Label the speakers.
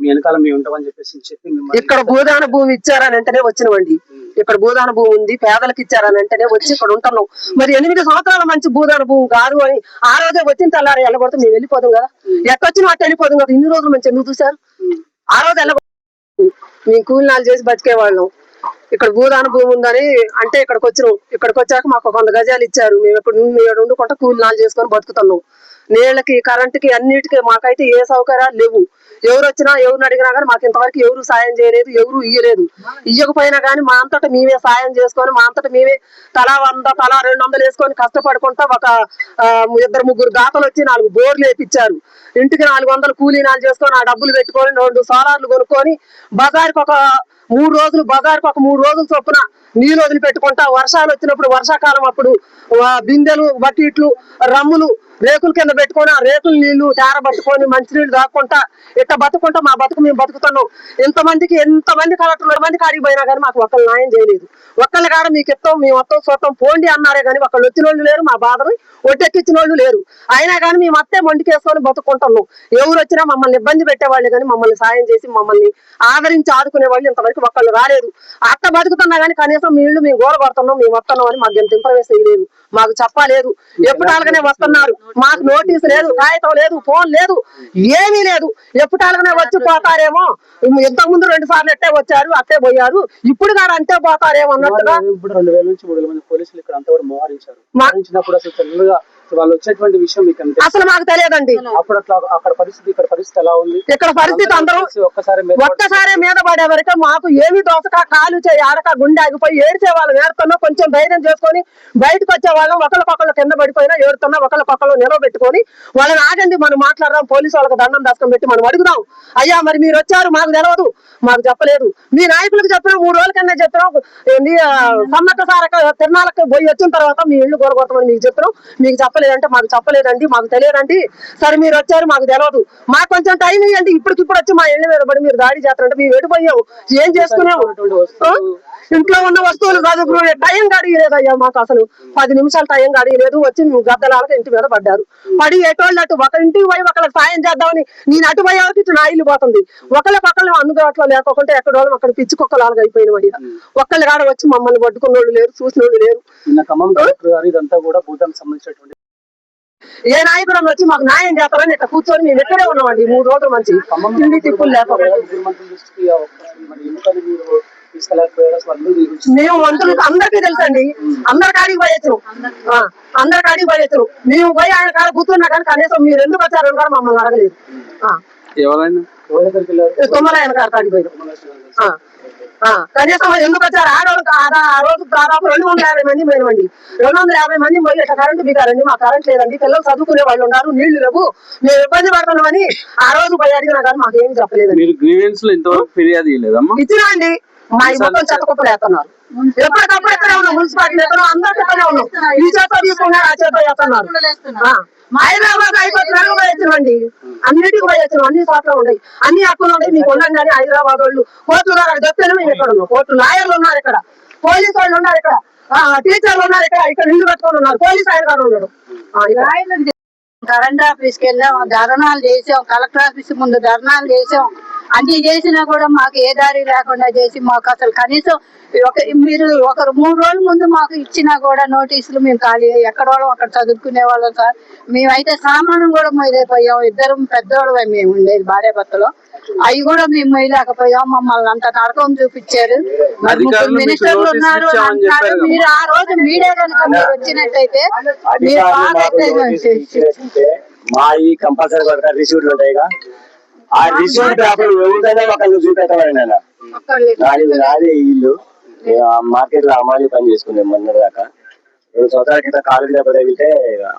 Speaker 1: మీ వెనకాల మేము ఉంటామని చెప్పి
Speaker 2: ఇక్కడ భూదాన భూమి ఇచ్చారని వెంటనే వచ్చినవండి. ఇక్కడ భూదాన భూమి ఉంది, పేదలకు ఇచ్చారని వెంటనే వచ్చి ఇక్కడ ఉంటున్నాం. మరి 8 సంవత్సరాల మంచి భూదాన భూమి కాదు అని ఆ రోజే వచ్చిన తెల్లారి వెళ్ళగొడితే మేము వెళ్ళిపోదాం కదా. ఎట్టొచ్చినా అట్ట వెళ్ళిపోదాం కదా. ఇన్ని రోజులు మంచి ఎందుకు చూసారు? ఆ రోజు మేము కూలినాలు చేసి బతికేవాళ్ళం. ఇక్కడ భూదాన భూమి ఉందని అంటే ఇక్కడికి వచ్చినాం. ఇక్కడికి వచ్చాక మాకు 100 గజాలు ఇచ్చారు. మేము ఇక్కడ వండుకుంటా కూలినాలు చేసుకొని బతుకుతున్నాం. నీళ్ళకి, కరెంటుకి, అన్నిటికీ మాకైతే ఏ సౌకర్యాలు లేవు. ఎవరు వచ్చినా ఎవరిని అడిగినా కానీ మాకు ఇంతవరకు ఎవరు సాయం చేయలేదు, ఎవరు ఇయ్యలేదు. ఇయ్యకపోయినా కానీ మా అంతటా మేమే సాయం చేసుకొని మా అంతటా మేమే తలా 100 తలా 200 వేసుకొని కష్టపడుకుంటా ఒక 2-3 దాతలు వచ్చి 4 బోర్లు వేపించారు. ఇంటికి 400 కూలీనాలు చేసుకొని ఆ డబ్బులు పెట్టుకొని 2 సోలార్లు కొనుక్కొని బజార్కి ఒక 3 రోజులు బజార్కి ఒక 3 రోజులు చొప్పున నీళ్ళు వదిలిపెట్టుకుంటా వర్షాలు వచ్చినప్పుడు వర్షాకాలం అప్పుడు బిందెలు, బకెట్లు, రమ్ములు రేకుల కింద పెట్టుకొని ఆ రేకుల నీళ్లు తేరబట్టుకొని మంచినీళ్ళు దాక్కుంటా ఇట్లా బతుకుంటా మా బతుకు మేము బతుకుతున్నాం. ఎంతమంది కలెక్టర్లు మందికి అడిగిపోయినా కానీ మాకు ఒక్కళ్ళు న్యాయం చేయలేదు. ఒక్కళ్ళు కాడ మీకు ఇస్తాం, మేము మొత్తం చూస్తాం పోండి అన్నారే కానీ ఒకళ్ళు వచ్చిన వాళ్ళు లేరు, మా బాధను ఒట్టెక్కించిన వాళ్ళు లేరు. అయినా కానీ మేము అత్తే మొండికేసుకొని బతుకుంటున్నాం. ఎవరు వచ్చినా మమ్మల్ని ఇబ్బంది పెట్టేవాళ్ళు కానీ మమ్మల్ని సాయం చేసి మమ్మల్ని ఆదరించి ఆదుకునే వాళ్ళు ఇంతవరకు ఒక్కళ్ళు రాలేదు. అత్త బతుకుతున్నా కానీ కనీసం మీ ఇళ్ళు మేము గోడ కొడుతున్నాం, మేము వస్తున్నాం అని మాకు ఎంత ఇంప్రవేశం చేయలేదు, మాకు చెప్పలేదు. ఎప్పుడాలుగానే వస్తున్నారు, మాకు నోటీసు లేదు, కాగితం లేదు, ఫోన్ లేదు, ఏమీ లేదు. ఎప్పుడాలుగానే వచ్చి పోతారేమో. ఇంతకు ముందు 2 సార్లు అట్టే వచ్చారు, అట్టే పోయారు. ఇప్పుడు కూడా అంతే పోతారేమో అన్నట్టుగా.
Speaker 1: ఇప్పుడు 2000 నుంచి 3000 మంది పోలీసులు ఇక్కడ అంతా కూడా మోహరించారు. వాళ్ళు వచ్చేటువంటి విషయం మీకు
Speaker 2: అసలు మాకు తెలియదండి.
Speaker 1: అప్పుడు అక్కడ పరిస్థితి ఇక్కడ పరిస్థితి ఎలా ఉంది?
Speaker 2: ఇక్కడ పరిస్థితి అందరూ ఒక్కసారి మీద పడే వరకు మాకు ఏమి దోసక కాలు చేయి ఆడక గుండె ఆగిపోయి ఏడ్చే వాళ్ళు ఏడుతున్నా కొంచెం ధైర్యం చేసుకొని బయటకు వచ్చే వాళ్ళం. ఒకళ్ళకొకళ్ళు కింద పడిపోయినా ఏడుతున్నా ఒకళ్ళకొకళ్ళు నిలబెట్టుకొని వాళ్ళని ఆగండి మనం మాట్లాడదాం, పోలీసు వాళ్ళకి దండం దస్తం పెట్టి మనం అడుగుదాం. అయ్యా మరి మీరు వచ్చారు మాకు తెలియదు, మాకు చెప్పలేదు. మీ నాయకులకు చెప్పినా 3 రోజుల కింద చెప్పినాం. సమ్మక్క సారక తిరణాలకు పోయి వచ్చిన తర్వాత మీ ఇల్లు గొడగొడతామని మీకు చెప్పినాం, మీకు చెప్పలేదంటే మాకు చెప్పలేదండి, మాకు తెలియదండి. సరే మీరు వచ్చారు మాకు తెలియదు, మాకు కొంచెం టైం ఇవ్వండి. ఇప్పటికిప్పుడు వచ్చి మా ఇళ్ళ మీద పడి మీరు దాడి చేస్తారంటే మేము ఎడిపోయాము, ఏం చేసుకున్నాము? ఇంట్లో ఉన్న వస్తువులు చదువుకునే టైం గడియలేదయ్యా మాకు. అసలు 10 నిమిషాలు టైం గడియలేదు. వచ్చి గద్దలాగా ఇంటి మీద పడ్డారు. పడి ఎటోళ్ళు అటు ఒక ఇంటికి పోయి ఒకళ్ళకి సాయం చేద్దామని నేను అటు పోయేవారికి ఇటు నా ఇల్లు పోతుంది. ఒకళ్ళకొకళ్ళు అందుబాటులో లేకపోతే ఎక్కడోళ్ళు అక్కడ పిచ్చి కుక్కలాగా అయిపోయిన వాడి ఒక్కళ్ళు కాడ వచ్చి మమ్మల్ని పట్టుకున్న వాళ్ళు లేరు, చూసిన వాళ్ళు లేరు. ఏ నాయకుడు వచ్చి మాకు న్యాయం చేస్తారని ఇట్లా కూర్చొని మేము ఇక్కడే ఉన్నామండి 3 రోజుల మంచి తిండి తిప్పులు లేకపోతే. మేము మంత్రులకు అందరికీ తెలుసండి, అందరికి అడిగి పోయొచ్చు. మేము పోయి ఆయన కాడ కూర్చున్నా కానీ కనీసం మీరు ఎందుకు వచ్చారని కూడా మమ్మల్ని అడగలేదు. తుమ్మరాయన గారు కాడికి పోయారు. కనీసం ఎందుకు వచ్చారు? ఆడవాళ్ళకి ఆ రోజు దాదాపు 250 మంది పోయినండి. 250 మంది పోయి ఇట్లా కరెంటు బిగారండి, మా కరెంట్ లేదండి, పిల్లలు చదువుకునే వాళ్ళు ఉన్నారు, నీళ్లు లేవు, మేము ఇబ్బంది పడుతున్నామని ఆ రోజు పోయి అడిగినా కానీ మాకు ఏమి చెప్పలేదండి. ఇచ్చినా అండి మా ఈ మొత్తం చెత్తకుప్పలు వేస్తున్నారు. ఎప్పటికప్పుడు ఎక్కడే ఉన్నాం, మున్సిపాలిటీ ఎక్కడ అందరికీ ఎక్కడే ఉన్నాం. ఈ చేత తీసుకున్నారు, ఆ చేత వేస్తున్నారు. హైదరాబాద్ అయిపోతున్నారు పోయొచ్చునండి, అన్నిటికి పోయొచ్చు, అన్ని చోట్ల ఉన్నాయి, అన్ని హక్కులు ఉన్నాయి. మీకు ఉన్నాం కానీ హైదరాబాద్ వాళ్ళు కోర్టులు గారు చెప్తేనే మేము ఇక్కడ ఉన్నాం. కోర్టు లాయర్లు ఉన్నారు ఇక్కడ, పోలీసు వాళ్ళు ఉన్నారు ఇక్కడ, టీచర్లు ఉన్నారు ఇక్కడ ఇల్లు కట్టుకొని ఉన్నారు, పోలీసు ఆయన గారు ఉన్నాడు.
Speaker 3: కరెంట్ ఆఫీస్కి వెళ్ళాం, ధర్నాలు చేసాం, కలెక్టర్ ఆఫీస్ ముందు ధర్నాలు చేసాం. అన్ని చేసినా కూడా మాకు ఏ దారి లేకుండా చేసి మాకు అసలు కనీసం మీరు 3 రోజుల ముందు మాకు ఇచ్చినా కూడా నోటీసులు మేము ఖాళీ ఎక్కడ వాళ్ళం అక్కడ చదువుకునే వాళ్ళం సార్. మేమైతే సామానం కూడా మొయ్యలేకపోయాం. 2 పెద్దవాళ్ళు మేము ఉండేది భార్య భర్తలో, అవి కూడా మేము మొయ్యలేకపోయాం. మమ్మల్ని అంత నరకం చూపించారు. మినిస్టర్లు ఉన్నారు అంటున్నారు. మీరు ఆ రోజు మీడియా కనుక మీరు వచ్చినట్టయితే మీరు
Speaker 4: కంపల్సరీ రిసీవ్లు ఉంటాయిగా, ఆ రిసీవ్ పేపర్ ఎవరికైనా ఒకళ్ళు చూపెట్టమని నాది ఇల్లు మార్కెట్ లో అమ్మాయి పని చేసుకున్నాం మొన్న దాకా. 2 సంవత్సరాల క్రితం కాలేజీ దెబ్బ తగిలితే